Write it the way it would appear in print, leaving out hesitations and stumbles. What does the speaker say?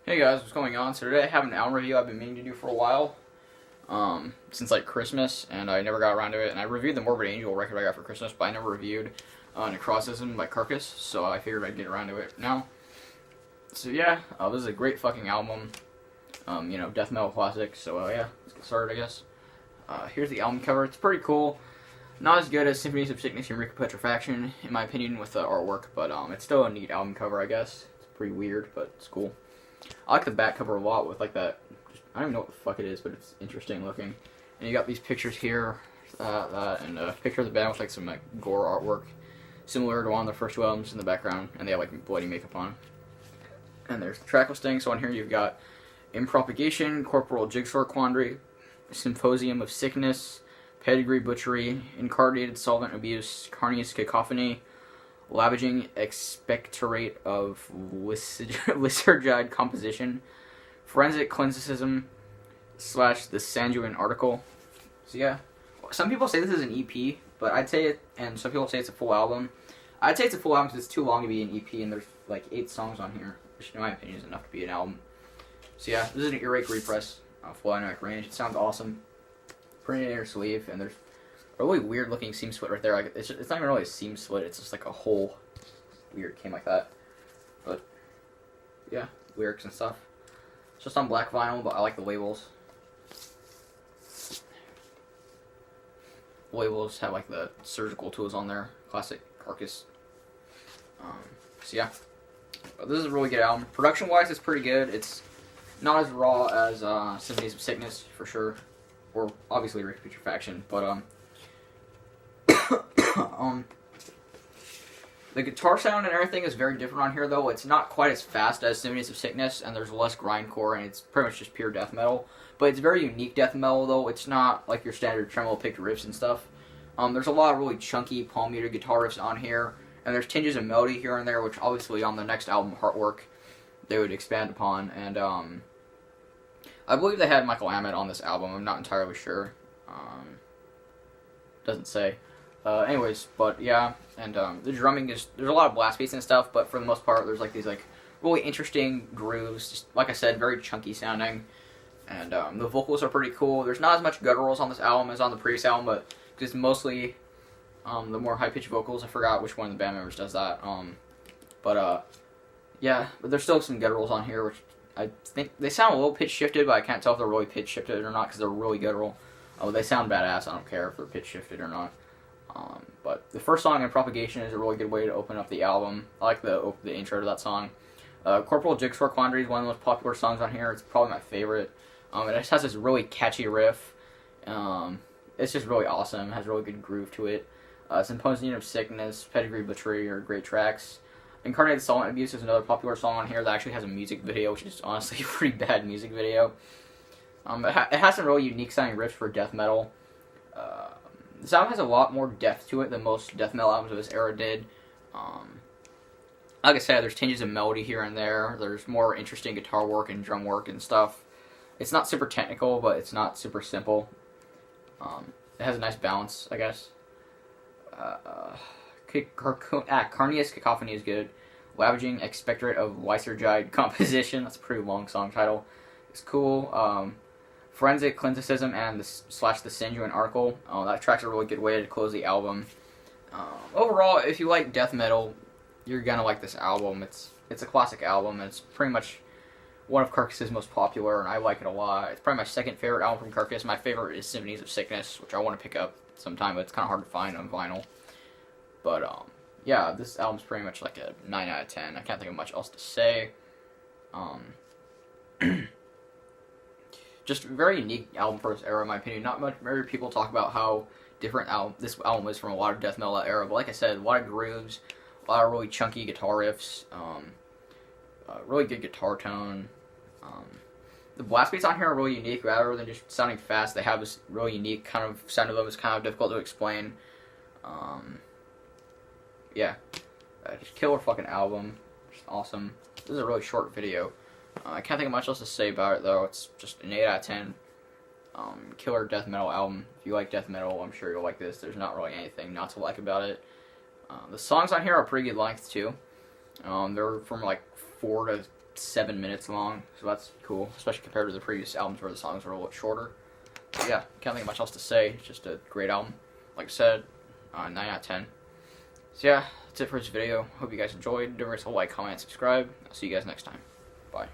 Hey guys, what's going on? So today I have an album review I've been meaning to do for a while, since like Christmas, and I never got around to it. And I reviewed the Morbid Angel record I got for Christmas, but I never reviewed NECROTICISM by CARCASS, so I figured I'd get around to it now. So yeah, this is a great fucking album, death metal classic, so yeah, let's get started I guess. Here's the album cover. It's pretty cool. Not as good as Symphonies of Sickness and Recapitulation, in my opinion, with the artwork, but it's still a neat album cover, I guess. It's pretty weird, but it's cool. I like the back cover a lot with like that, I don't even know what the fuck it is, but it's interesting looking. And you got these pictures here, and a picture of the band with like some like gore artwork, similar to one of the first two albums in the background, and they have like bloody makeup on. And there's the track listing, so on here you've got Impropagation, Corporal Jigsaw Quandary, Symposium of Sickness, Pedigree Butchery, Incarnated Solvent Abuse, Carnious Cacophony, Lavaging Expectorate of Lysergide Composition, Forensic Clinicism / the Sanguine Article. So yeah, some people say this is an EP, but I'd say it, and some people say it's a full album. I'd say it's a full album because it's too long to be an EP, and there's like 8 songs on here, which in my opinion is enough to be an album. So yeah, this is an earache repress, full dynamic range. It sounds awesome. Printed in your sleeve, and there's a really weird looking seam split right there. Like, it's not even really a seam split, it's just like a whole weird came like that. But yeah, lyrics and stuff. It's just on black vinyl, but I like the labels. The labels have like the surgical tools on there, classic Carcass. So yeah, but this is a really good album. Production wise, it's pretty good. It's not as raw as Symphonies of Sickness for sure, or obviously Recapitulation, but the guitar sound and everything is very different on here, though. It's not quite as fast as Symphonies of Sickness, and there's less grindcore, and it's pretty much just pure death metal. But it's very unique death metal, though. It's not like your standard tremolo-picked riffs and stuff. There's a lot of really chunky, palm-muted guitar riffs on here, and there's tinges of melody here and there, which obviously on the next album, Heartwork, they would expand upon. And I believe they had Michael Amott on this album. I'm not entirely sure. Doesn't say. Anyways, but yeah, and the drumming is, there's a lot of blast beats and stuff, but for the most part, there's like these like really interesting grooves, just like I said, very chunky sounding, and the vocals are pretty cool. There's not as much gutturals on this album as on the previous album, but it's mostly the more high-pitched vocals. I forgot which one of the band members does that, yeah, but there's still some gutturals on here, which I think they sound a little pitch shifted, but I can't tell if they're really pitch shifted or not, because they're really guttural. They sound badass, I don't care if they're pitch shifted or not. But the first song, Impropagation, is a really good way to open up the album. I like the intro to that song. Corporal Jigsaw Quandary is one of the most popular songs on here. It's probably my favorite. It just has this really catchy riff. It's just really awesome. It has a really good groove to it. Symposium of Sickness, Pedigree Butchery are great tracks. Incarnated Solvent Abuse is another popular song on here that actually has a music video, which is honestly a pretty bad music video. It has some really unique sounding riffs for death metal. This album has a lot more depth to it than most death metal albums of this era did. Like I said, there's tinges of melody here and there. There's more interesting guitar work and drum work and stuff. It's not super technical, but it's not super simple. It has a nice balance, I guess. Carnious Cacophony is good. Lavaging Expectorate of Lysergide Composition. That's a pretty long song title. It's cool. Forensic Clinicism and the Sanguine Article. That track's a really good way to close the album. Overall, if you like death metal, you're gonna like this album. It's a classic album, and it's pretty much one of Carcass's most popular, and I like it a lot. It's probably my second favorite album from Carcass. My favorite is Symphonies of Sickness, which I want to pick up sometime, but it's kind of hard to find on vinyl. But yeah, this album's pretty much like a 9 out of 10. I can't think of much else to say. Just a very unique album for this era, in my opinion. Not much. Very people talk about how different this album is from a lot of death metal era, but like I said, a lot of grooves, a lot of really chunky guitar riffs, really good guitar tone. The blast beats on here are really unique. Rather than just sounding fast, they have this really unique kind of sound to them. It's kind of difficult to explain. Yeah, just killer fucking album. Just awesome. This is a really short video. I can't think of much else to say about it, though. It's just an 8 out of 10. Killer death metal album. If you like death metal, I'm sure you'll like this. There's not really anything not to like about it. The songs on here are pretty good length, too. They're from like 4 to 7 minutes long, so that's cool, especially compared to the previous albums where the songs were a little bit shorter. But yeah, can't think of much else to say. It's just a great album. Like I said, 9 out of 10. So yeah, that's it for this video. Hope you guys enjoyed. Don't forget to like, comment, subscribe. I'll see you guys next time. Bye.